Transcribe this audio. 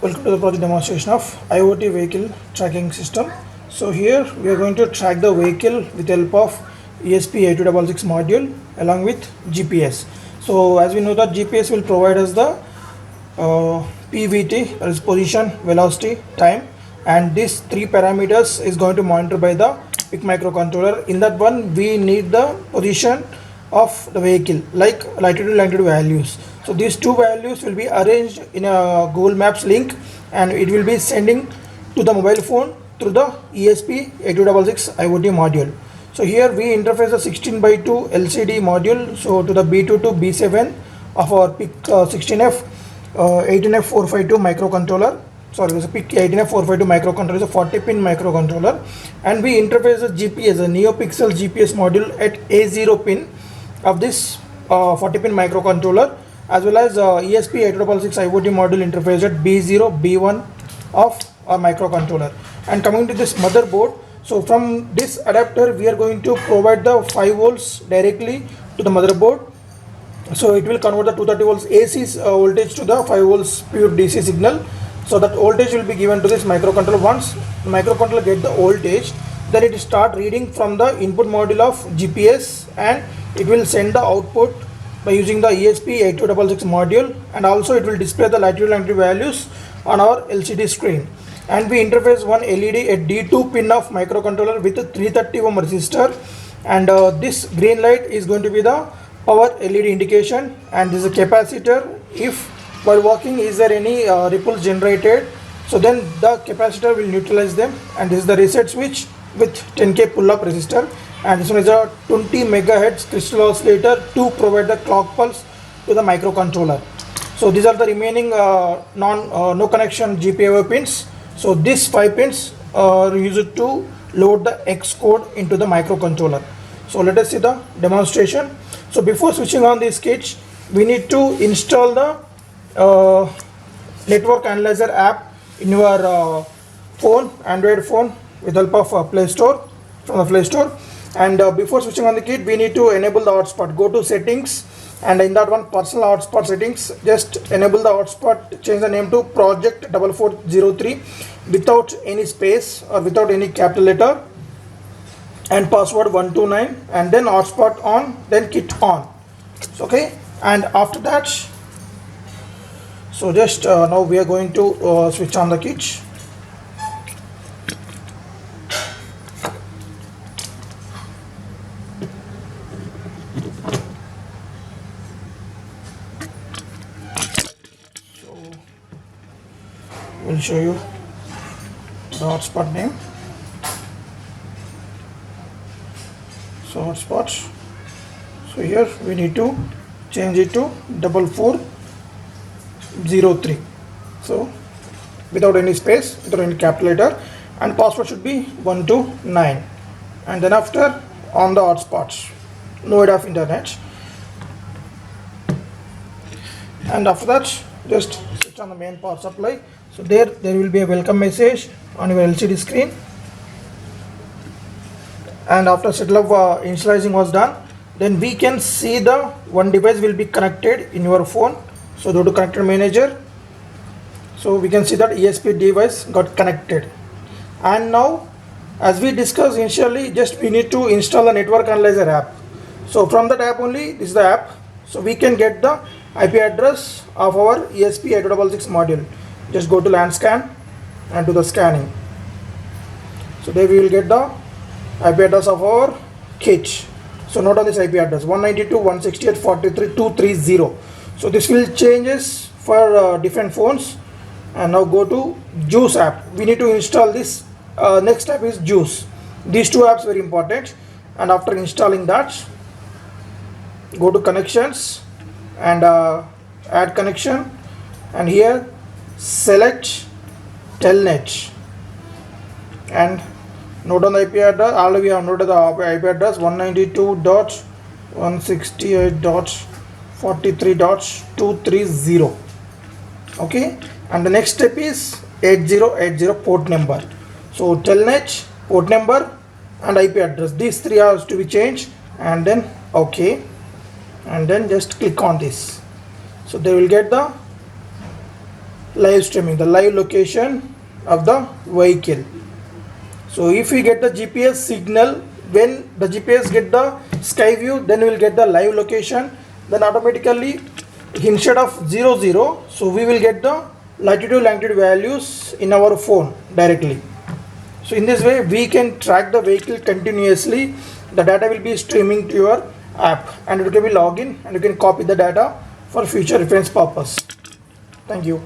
Welcome to the project demonstration of IoT vehicle tracking system. So here we are going to track the vehicle with the help of ESP8266 module along with GPS. So as we know that GPS will provide us the PVT, that is position, velocity, time, and these three parameters is going to monitor by the PIC microcontroller. In that one we need the position of the vehicle like latitude longitude values. So these two values will be arranged in a Google Maps link and it will be sending to the mobile phone through the ESP8266 IoT module. So here we interface the 16x2 LCD module so to the B2 to B7 of our PIC 16F 18F452 microcontroller. Sorry, there's a PIC 18F452 microcontroller, is a 40-pin microcontroller, and we interface the GPS, a NeoPixel GPS module at A0 pin of this 40-pin microcontroller, as well as ESP8266 IoT module interface at B0, B1 of our microcontroller. And coming to this motherboard, so from this adapter we are going to provide the 5 volts directly to the motherboard. So it will convert the 230 volts AC voltage to the 5 volts pure DC signal. So that voltage will be given to this microcontroller. Once the microcontroller get the voltage, then it start reading from the input module of GPS and it will send the output by using the ESP8266 module, and also it will display the latitude longitude values on our LCD screen. And we interface one LED at D2 pin of microcontroller with a 330 ohm resistor, and this green light is going to be the power LED indication, and this is a capacitor. If while walking is there any ripples generated, so then the capacitor will neutralize them. And this is the reset switch with 10k pull-up resistor, and this one is a 20 megahertz crystal oscillator to provide the clock pulse to the microcontroller. So these are the remaining no connection GPIO pins. So these 5 pins are used to load the X code into the microcontroller. So let us see the demonstration. So before switching on this kit, we need to install the network analyzer app in your phone, Android phone, with help of Play Store, from the Play Store. And before switching on the kit, we need to enable the hotspot. Go to settings, and in that one, personal hotspot settings, just enable the hotspot, change the name to project 4403 without any space or without any capital letter, and password 129, and then hotspot on, then kit on. Okay, and after that, so just now we are going to switch on the kit. So we'll show you the hotspot name. So hotspots, so here we need to change it to 4403, so without any space, without any capital letter, and password should be 129, and then after on the hotspots, no aid of internet, and after that just switch on the main power supply. So there will be a welcome message on your LCD screen. And after setup initializing was done, then we can see the one device will be connected in your phone. So go to connector manager, so we can see that ESP device got connected. And now, as we discussed initially, just we need to install the network analyzer app. So from that app only, this is the app, so we can get the IP address of our ESP8266 module. Just go to LAN scan and do the scanning. So there we will get the IP address of our kit. So note on this IP address 192.168.43.230. So this will changes for different phones. And now go to Juice app. We need to install this. Next app is Juice. These two apps very important. And after installing that, go to connections and add connection, and here select Telnet and note on the IP address. Already we have noted the IP address 192.168.43.230. Okay, and the next step is 8080 port number. So Telnet, port number, and IP address. These three are to be changed, and then OK, and then just click on this. So they will get the live streaming, the live location of the vehicle. So if we get the GPS signal, when the GPS get the sky view, then we will get the live location. Then automatically, instead of 00, so we will get the latitude longitude values in our phone directly. So in this way we can track the vehicle continuously. The data will be streaming to your app and it can be login and you can copy the data for future reference purpose. Thank you.